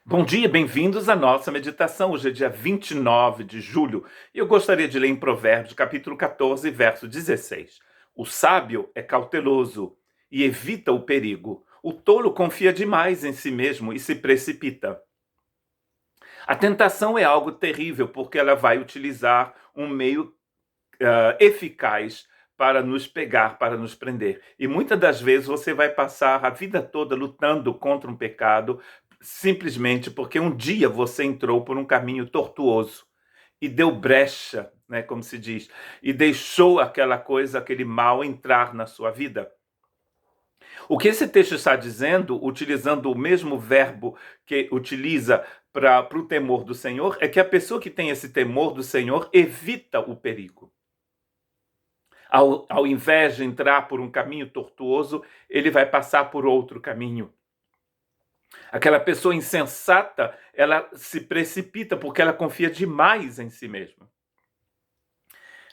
Bom dia, bem-vindos à nossa meditação. Hoje é dia 29 de julho e eu gostaria de ler em Provérbios, capítulo 14, verso 16. O sábio é cauteloso e evita o perigo. O tolo confia demais em si mesmo e se precipita. A tentação é algo terrível porque ela vai utilizar um meio eficaz para nos pegar, para nos prender. E muitas das vezes você vai passar a vida toda lutando contra um pecado, simplesmente porque um dia você entrou por um caminho tortuoso e deu brecha, né, como se diz, e deixou aquela coisa, aquele mal entrar na sua vida. O que esse texto está dizendo, utilizando o mesmo verbo que utiliza para o temor do Senhor, é que a pessoa que tem esse temor do Senhor evita o perigo. Ao invés de entrar por um caminho tortuoso, ele vai passar por outro caminho. Aquela pessoa insensata, ela se precipita porque ela confia demais em si mesma.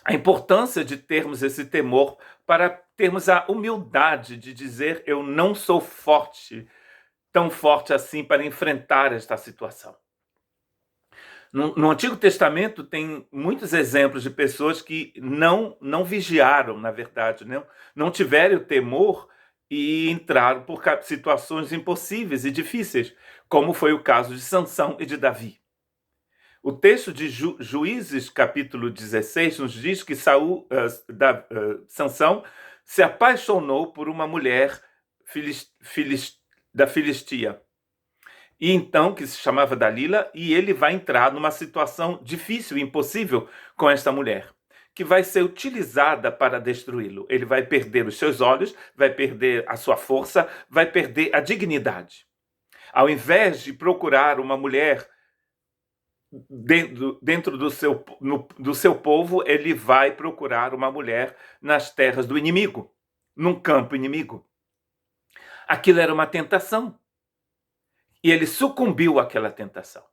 A importância de termos esse temor para termos a humildade de dizer: eu não sou forte, tão forte assim para enfrentar esta situação. No Antigo Testamento tem muitos exemplos de pessoas que não vigiaram, na verdade, não tiveram o temor e entraram por situações impossíveis e difíceis, como foi o caso de Sansão e de Davi. O texto de Juízes, capítulo 16, nos diz que Sansão se apaixonou por uma mulher da Filistia. E então, que se chamava Dalila, e ele vai entrar numa situação difícil e impossível com esta mulher, que vai ser utilizada para destruí-lo. Ele vai perder os seus olhos, vai perder a sua força, vai perder a dignidade. Ao invés de procurar uma mulher dentro do seu povo, ele vai procurar uma mulher nas terras do inimigo, num campo inimigo. Aquilo era uma tentação. E ele sucumbiu àquela tentação.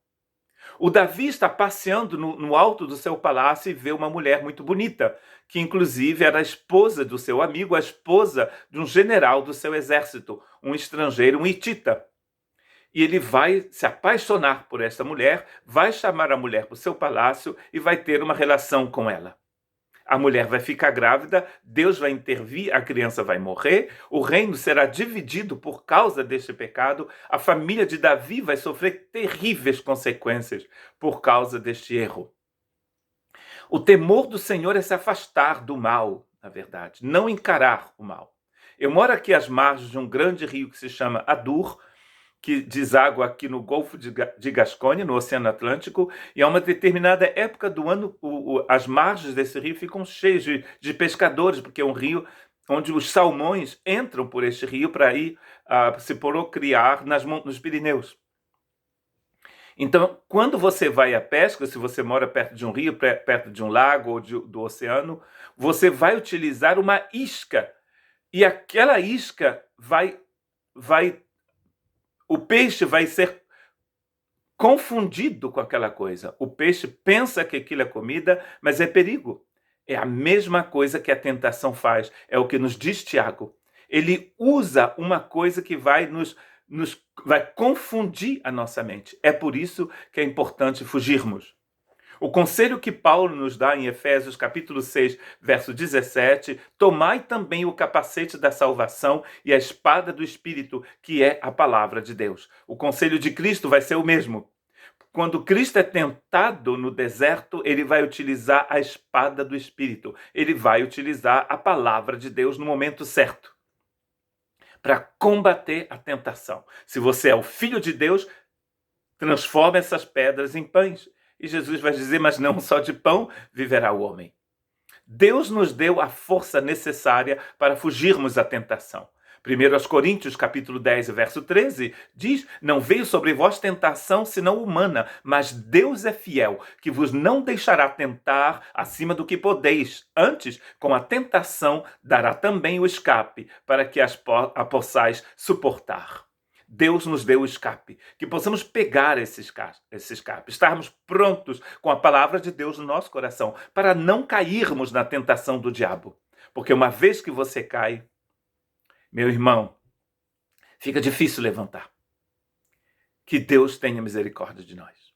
O Davi está passeando no alto do seu palácio e vê uma mulher muito bonita, que inclusive era a esposa do seu amigo, a esposa de um general do seu exército, um estrangeiro, um hitita. E ele vai se apaixonar por esta mulher, vai chamar a mulher para o seu palácio e vai ter uma relação com ela. A mulher vai ficar grávida, Deus vai intervir, a criança vai morrer, o reino será dividido por causa deste pecado, a família de Davi vai sofrer terríveis consequências por causa deste erro. O temor do Senhor é se afastar do mal, na verdade, não encarar o mal. Eu moro aqui às margens de um grande rio que se chama Adur, que deságua aqui no Golfo de Gascogne, no Oceano Atlântico, e a uma determinada época do ano, as margens desse rio ficam cheias de pescadores, porque é um rio onde os salmões entram por este rio para ir se procriar nos Pirineus. Então, quando você vai à pesca, se você mora perto de um rio, perto de um lago ou do oceano, você vai utilizar uma isca, e aquela isca o peixe vai ser confundido com aquela coisa. O peixe pensa que aquilo é comida, mas é perigo. É a mesma coisa que a tentação faz. É o que nos diz Tiago. Ele usa uma coisa que vai vai confundir a nossa mente. É por isso que é importante fugirmos. O conselho que Paulo nos dá em Efésios capítulo 6, verso 17, tomai também o capacete da salvação e a espada do Espírito, que é a palavra de Deus. O conselho de Cristo vai ser o mesmo. Quando Cristo é tentado no deserto, ele vai utilizar a espada do Espírito. Ele vai utilizar a palavra de Deus no momento certo para combater a tentação. Se você é o Filho de Deus, transforma essas pedras em pães. E Jesus vai dizer, mas não só de pão viverá o homem. Deus nos deu a força necessária para fugirmos da tentação. 1 Coríntios, capítulo 10, verso 13, diz, não veio sobre vós tentação senão humana, mas Deus é fiel, que vos não deixará tentar acima do que podeis. Antes, com a tentação, dará também o escape, para que a possais suportar. Deus nos deu o escape, que possamos pegar esse escape, estarmos prontos com a palavra de Deus no nosso coração, para não cairmos na tentação do diabo. Porque uma vez que você cai, meu irmão, fica difícil levantar. Que Deus tenha misericórdia de nós.